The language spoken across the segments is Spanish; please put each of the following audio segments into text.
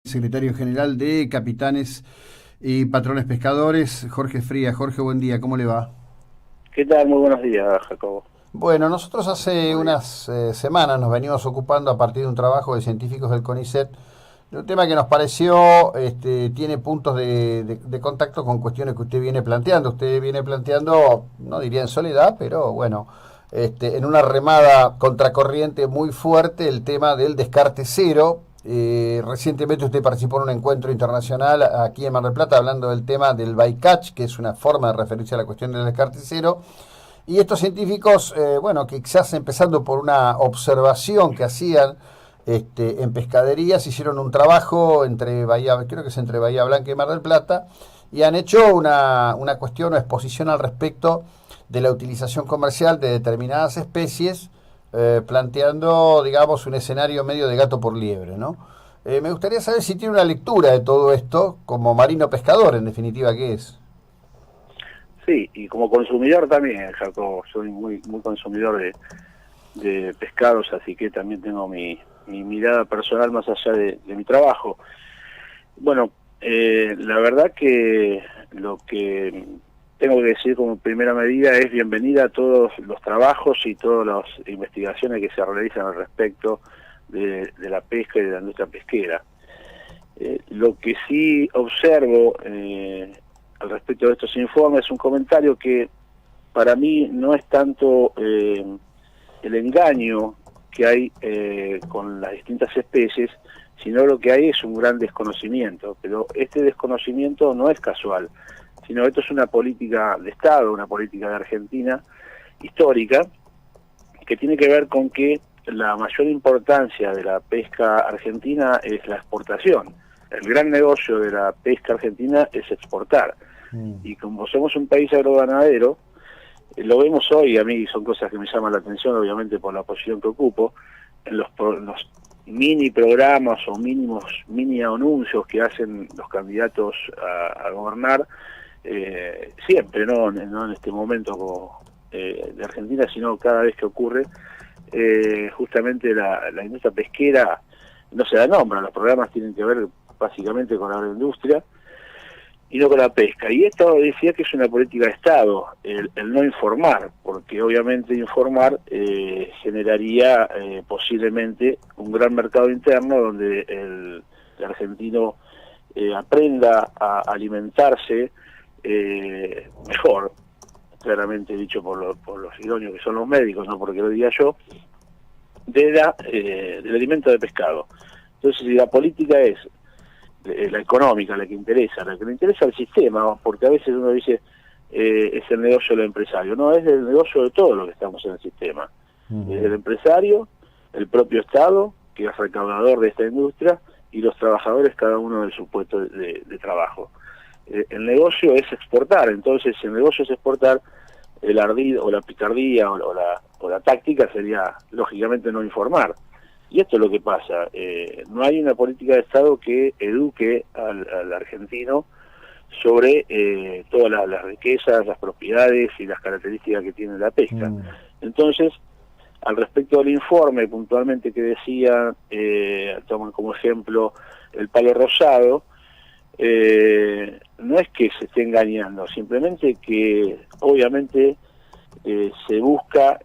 Secretario General de Capitanes y Patrones Pescadores, Jorge Frías. Jorge, buen día, ¿cómo le va? ¿Qué tal? Muy buenos días, Jacobo. Bueno, nosotros hace Muy bien. unas semanas nos venimos ocupando a partir de un trabajo de científicos del CONICET de un tema que nos pareció, tiene puntos de contacto con cuestiones que usted viene planteando. Usted viene planteando, no diría en soledad, pero bueno, en una remada contracorriente muy fuerte el tema del descarte cero. Recientemente usted participó en un encuentro internacional aquí en Mar del Plata hablando del tema del bycatch, que es una forma de referirse a la cuestión del descarte cero. Y estos científicos, bueno, quizás empezando por una observación que hacían en pescaderías, hicieron un trabajo entre Bahía, creo que es entre Bahía Blanca y Mar del Plata, y han hecho una cuestión o exposición al respecto de la utilización comercial de determinadas especies, planteando, digamos, un escenario medio de gato por liebre, ¿no? Me gustaría saber si tiene una lectura de todo esto, como marino pescador, en definitiva, ¿qué es? Sí, y como consumidor también, Jacobo, soy muy consumidor de pescados, así que también tengo mi mirada personal más allá de mi trabajo. Bueno, la verdad que lo que tengo que decir como primera medida es bienvenida a todos los trabajos y todas las investigaciones que se realizan al respecto de la pesca y de la industria pesquera. Lo que sí observo al respecto de estos informes es un comentario que para mí no es tanto el engaño que hay con las distintas especies, sino lo que hay es un gran desconocimiento, pero este desconocimiento no es casual, sino esto es una política de Estado, una política de Argentina histórica, que tiene que ver con que la mayor importancia de la pesca argentina es la exportación. El gran negocio de la pesca argentina es exportar. Mm. Y como somos un país agroganadero, lo vemos hoy, a mí son cosas que me llaman la atención, obviamente por la posición que ocupo, en los mini programas o mini anuncios que hacen los candidatos a gobernar, siempre, no en este momento como, de Argentina, sino cada vez que ocurre, justamente la industria pesquera no se la nombra, los programas tienen que ver básicamente con la agroindustria y no con la pesca. Y esto decía que es una política de Estado, el no informar, porque obviamente informar generaría posiblemente un gran mercado interno donde el argentino aprenda a alimentarse mejor, claramente dicho por los idóneos que son los médicos, no porque lo diga yo, del alimento de pescado. Entonces, si la política es la económica, la que le interesa al sistema, porque a veces uno dice es el negocio del empresario, no, es el negocio de todos los que estamos en el sistema, es el Ujú. empresario, el propio Estado, que es recaudador de esta industria, y los trabajadores cada uno de su puesto de trabajo. El negocio es exportar, entonces si el negocio es exportar, el ardid o la picardía o la táctica sería lógicamente no informar. Y esto es lo que pasa, no hay una política de Estado que eduque al argentino sobre todas las riquezas, las propiedades y las características que tiene la pesca. Mm. Entonces, al respecto del informe puntualmente que decía, toman como ejemplo el palo rosado, no es que se esté engañando, simplemente que obviamente se busca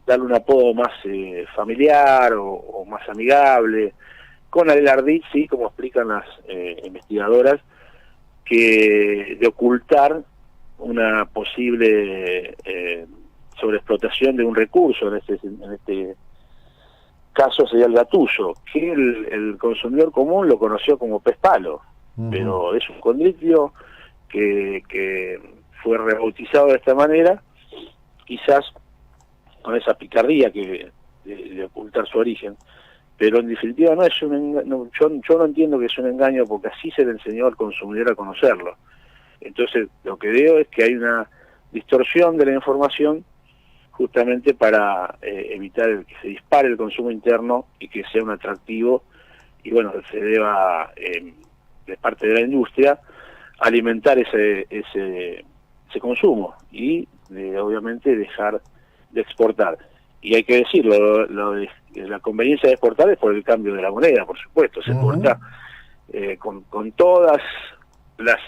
darle un apodo más familiar o más amigable, con el ardid, sí, como explican las investigadoras, que de ocultar una posible sobreexplotación de un recurso, en este caso sería el gatullo, que el consumidor común lo conoció como pez palo, Ujú. pero es un condritio que fue rebautizado de esta manera, quizás con esa picardía de ocultar su origen, pero en definitiva no es yo no entiendo que es un engaño porque así se le enseñó al consumidor a conocerlo. Entonces lo que veo es que hay una distorsión de la información justamente para evitar que se dispare el consumo interno y que sea un atractivo y bueno, se deba de parte de la industria alimentar ese consumo y obviamente dejar de exportar. Y hay que decirlo, lo de la conveniencia de exportar es por el cambio de la moneda, por supuesto, se Ujú. exporta con todas las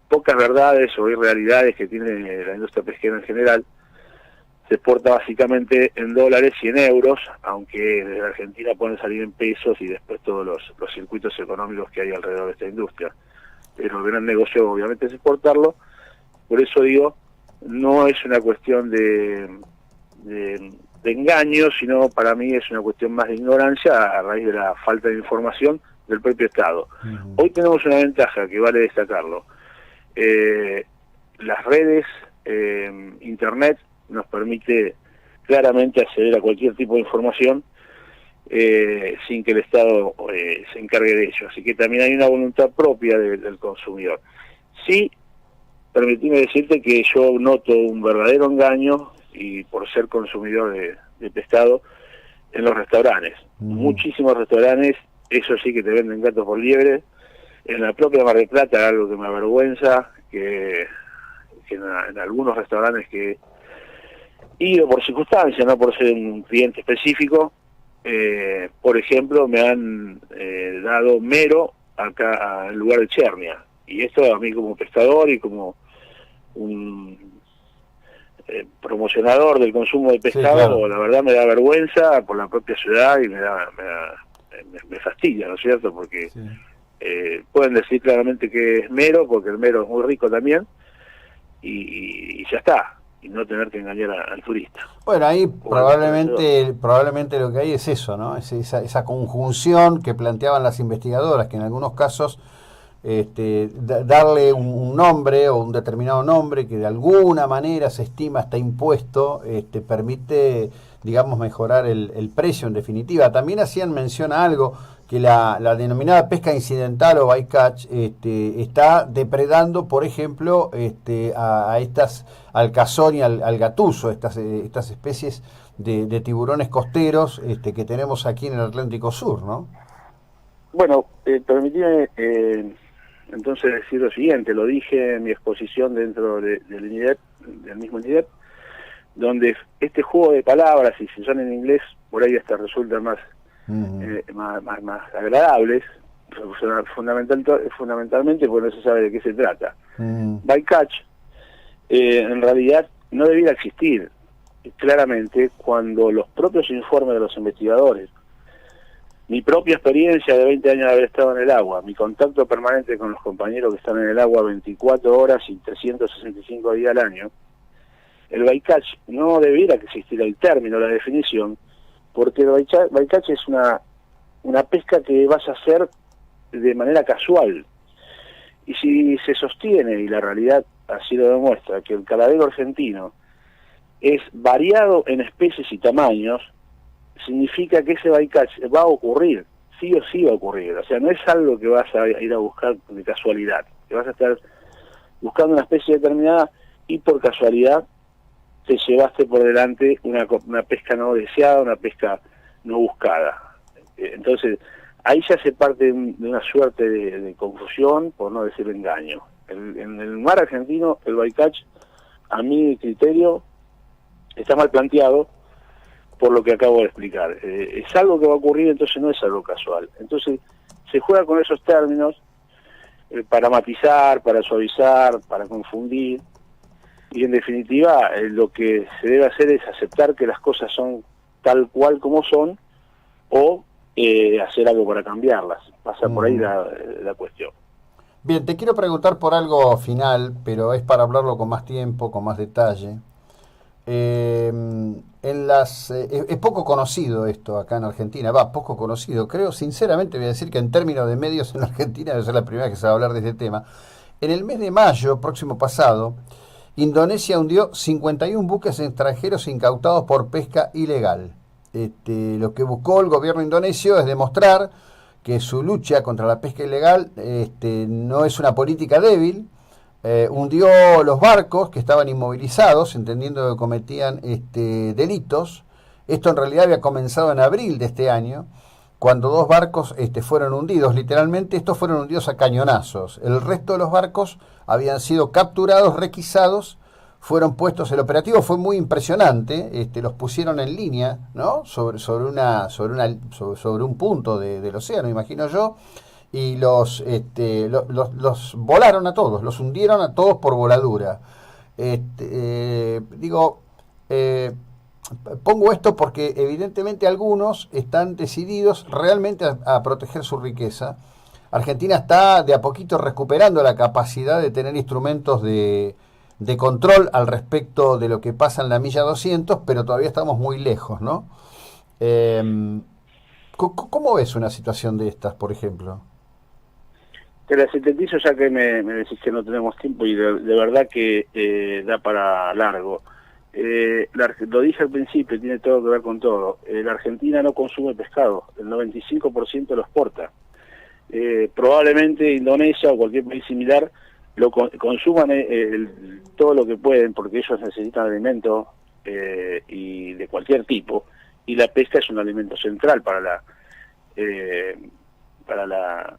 pocas verdades o irrealidades que tiene la industria pesquera en general. Se exporta básicamente en dólares y en euros, aunque desde Argentina pueden salir en pesos y después todos los circuitos económicos que hay alrededor de esta industria. Pero el gran negocio obviamente es exportarlo. Por eso digo, no es una cuestión de engaño, sino para mí es una cuestión más de ignorancia a raíz de la falta de información del propio Estado. Hoy tenemos una ventaja que vale destacarlo. Las redes, Internet, nos permite claramente acceder a cualquier tipo de información sin que el Estado se encargue de ello. Así que también hay una voluntad propia del consumidor. Sí, permitime decirte que yo noto un verdadero engaño, y por ser consumidor de pescado, en los restaurantes. Muchísimos restaurantes, eso sí, que te venden gato por liebre. En la propia Mar del Plata, algo que me avergüenza, que en algunos restaurantes que he ido por circunstancias, no por ser un cliente específico, por ejemplo, me han dado mero acá en lugar de chernia. Y esto a mí como pescador y como un promocionador del consumo de pescado, sí, claro, la verdad me da vergüenza por la propia ciudad y me fastidia, ¿no es cierto? Porque sí, pueden decir claramente que es mero, porque el mero es muy rico también, y ya está, y no tener que engañar al turista. Bueno, ahí probablemente lo que hay es eso, ¿no? Es esa conjunción que planteaban las investigadoras, que en algunos casos darle un nombre o un determinado nombre que de alguna manera se estima está impuesto, permite, digamos, mejorar el precio en definitiva. También hacían mención a algo, que la denominada pesca incidental o bycatch está depredando, por ejemplo, a estas, al cazón y al gatuso, estas especies de tiburones costeros que tenemos aquí en el Atlántico Sur, ¿no? Bueno, permíteme entonces decir lo siguiente. Lo dije en mi exposición dentro del INIDEP, del mismo INIDEP, donde este juego de palabras, y si son en inglés, por ahí hasta resultan más agradables, fundamentalmente porque no se sabe de qué se trata. Bycatch en realidad no debiera existir, claramente, cuando los propios informes de los investigadores, mi propia experiencia de 20 años de haber estado en el agua, mi contacto permanente con los compañeros que están en el agua 24 horas y 365 días al año, el bycatch no debiera que existir el término, la definición, porque el bycatch es una pesca que vas a hacer de manera casual. Y si se sostiene, y la realidad así lo demuestra, que el caladero argentino es variado en especies y tamaños, significa que ese bycatch va a ocurrir, sí o sí va a ocurrir. O sea, no es algo que vas a ir a buscar de casualidad, que vas a estar buscando una especie determinada y por casualidad te llevaste por delante una pesca no deseada, una pesca no buscada. Entonces, ahí ya se parte de una suerte de confusión, por no decir engaño. En el mar argentino, el bycatch, a mi criterio, está mal planteado por lo que acabo de explicar. Es algo que va a ocurrir, entonces no es algo casual. Entonces, se juega con esos términos para matizar, para suavizar, para confundir, y en definitiva lo que se debe hacer es aceptar que las cosas son tal cual como son, o hacer algo para cambiarlas. Pasa por ahí la cuestión. Bien, te quiero preguntar por algo final, pero es para hablarlo con más tiempo, con más detalle. Es poco conocido esto acá en Argentina, poco conocido. Creo, sinceramente, voy a decir que en términos de medios en Argentina debe ser la primera vez que se va a hablar de este tema. En el mes de mayo, próximo pasado, Indonesia hundió 51 buques extranjeros incautados por pesca ilegal. Lo que buscó el gobierno indonesio es demostrar que su lucha contra la pesca ilegal no es una política débil. Hundió los barcos que estaban inmovilizados, entendiendo que cometían delitos. Esto en realidad había comenzado en abril de este año, cuando 2 barcos fueron hundidos. Literalmente estos fueron hundidos a cañonazos. El resto de los barcos habían sido capturados, requisados, fueron puestos, el operativo fue muy impresionante, los pusieron en línea, ¿no? Sobre un punto del océano, imagino yo, y los volaron a todos, los hundieron a todos por voladura. Digo, pongo esto porque evidentemente algunos están decididos realmente a proteger su riqueza. Argentina está de a poquito recuperando la capacidad de tener instrumentos de control al respecto de lo que pasa en la milla 200, pero todavía estamos muy lejos, ¿no? ¿Cómo ves una situación de estas, por ejemplo? Te la sintetizo ya que me decís que no tenemos tiempo y de verdad que da para largo. Lo dije al principio, tiene todo que ver con todo. La Argentina no consume pescado, el 95% lo exporta. Probablemente Indonesia o cualquier país similar lo consuman todo lo que pueden porque ellos necesitan alimento y de cualquier tipo, y la pesca es un alimento central para la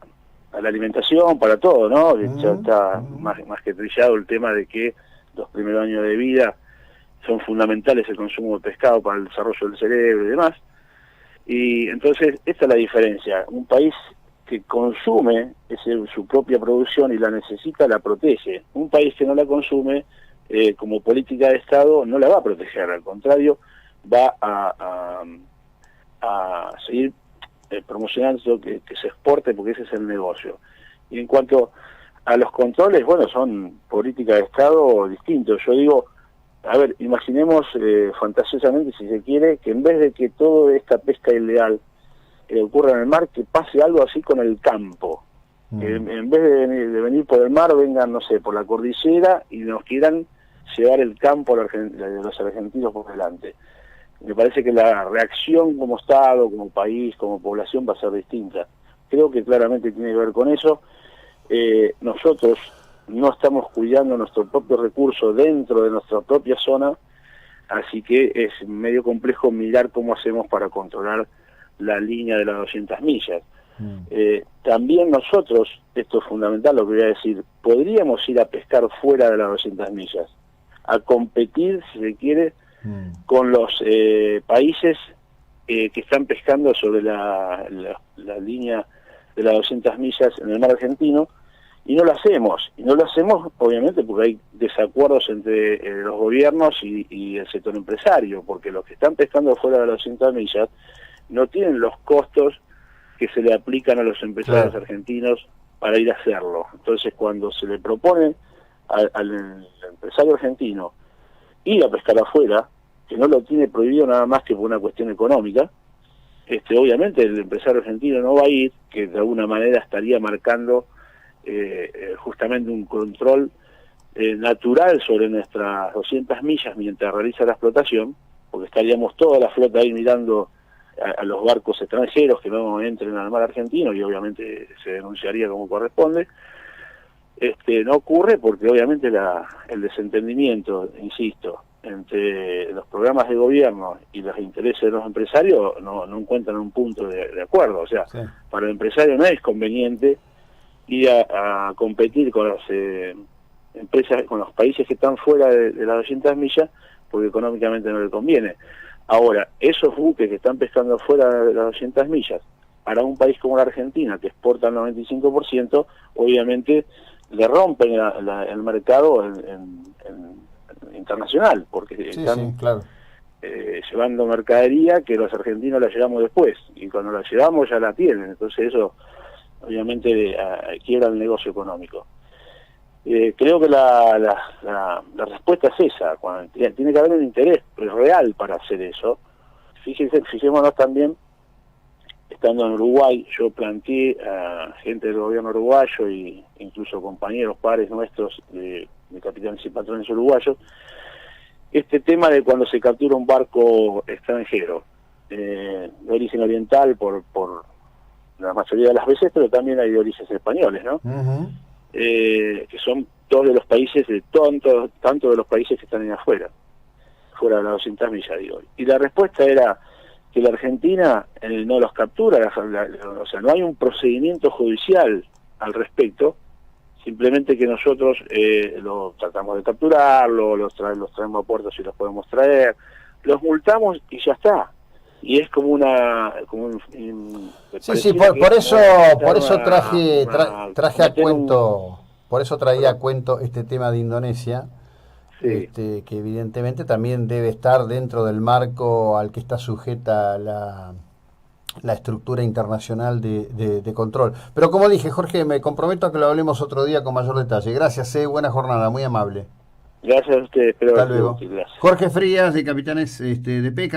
alimentación, para todo, ¿no? Ya está más que trillado el tema de que los primeros años de vida son fundamentales el consumo de pescado para el desarrollo del cerebro y demás. Y entonces esta es la diferencia. Un país que consume su propia producción y la necesita, la protege. Un país que no la consume, como política de Estado, no la va a proteger. Al contrario, va a seguir promocionando que se exporte, porque ese es el negocio. Y en cuanto a los controles, bueno, son políticas de Estado distintos. Yo digo, a ver, imaginemos fantasiosamente, si se quiere, que en vez de que toda esta pesca ilegal ocurra en el mar, que pase algo así con el campo. Que en vez de venir por el mar, vengan, no sé, por la cordillera y nos quieran llevar el campo de los argentinos por delante. Me parece que la reacción como Estado, como país, como población va a ser distinta. Creo que claramente tiene que ver con eso. Nosotros no estamos cuidando nuestro propio recurso dentro de nuestra propia zona, así que es medio complejo mirar cómo hacemos para controlar la línea de las 200 millas. También nosotros, esto es fundamental lo que voy a decir, podríamos ir a pescar fuera de las 200 millas, a competir, si se quiere, con los países que están pescando sobre la línea de las 200 millas en el mar argentino, y no lo hacemos. Y no lo hacemos, obviamente, porque hay desacuerdos entre los gobiernos y el sector empresario, porque los que están pescando fuera de las 200 millas no tienen los costos que se le aplican a los empresarios argentinos para ir a hacerlo. Entonces, cuando se le propone al empresario argentino ir a pescar afuera, que no lo tiene prohibido nada más que por una cuestión económica, obviamente el empresario argentino no va a ir, que de alguna manera estaría marcando justamente un control natural sobre nuestras 200 millas mientras realiza la explotación, porque estaríamos toda la flota ahí mirando a los barcos extranjeros que no entren al mar argentino, y obviamente se denunciaría como corresponde. No ocurre porque obviamente el desentendimiento, insisto, entre los programas de gobierno y los intereses de los empresarios no encuentran un punto de acuerdo. O sea, para el empresario no es conveniente ir a competir con las empresas, con los países que están fuera de las 200 millas, porque económicamente no le conviene. Ahora, esos buques que están pescando fuera de las 200 millas, para un país como la Argentina, que exporta el 95%, obviamente le rompen el mercado internacional, porque están llevando mercadería que los argentinos la llevamos después, y cuando la llevamos ya la tienen. Entonces eso obviamente quiebra el negocio económico. Creo que la respuesta es esa. Cuando tiene que haber un interés real para hacer eso. Fijémonos también, estando en Uruguay, yo planteé a gente del gobierno uruguayo y incluso compañeros, pares nuestros de capitanes y patrones uruguayos, este tema de cuando se captura un barco extranjero de origen oriental por la mayoría de las veces, pero también hay de orígenes españoles, ¿no? Que son todos de los países, tanto de los países que están en afuera, fuera de las 200 millas, digo. Y la respuesta era que la Argentina no los captura, o sea, no hay un procedimiento judicial al respecto, simplemente que nosotros lo tratamos de capturarlo, los traemos a puerto si los podemos traer, los multamos y ya está. Y es como sí, por eso traje a cuento, por eso traía a cuento este tema de Indonesia, sí. que evidentemente también debe estar dentro del marco al que está sujeta la estructura internacional de control. Pero como dije, Jorge, me comprometo a que lo hablemos otro día con mayor detalle. Gracias, buena jornada, muy amable. Gracias a ustedes, espero Hasta haber sido luego. útil, gracias. Jorge Frías, de Capitanes de Pesca.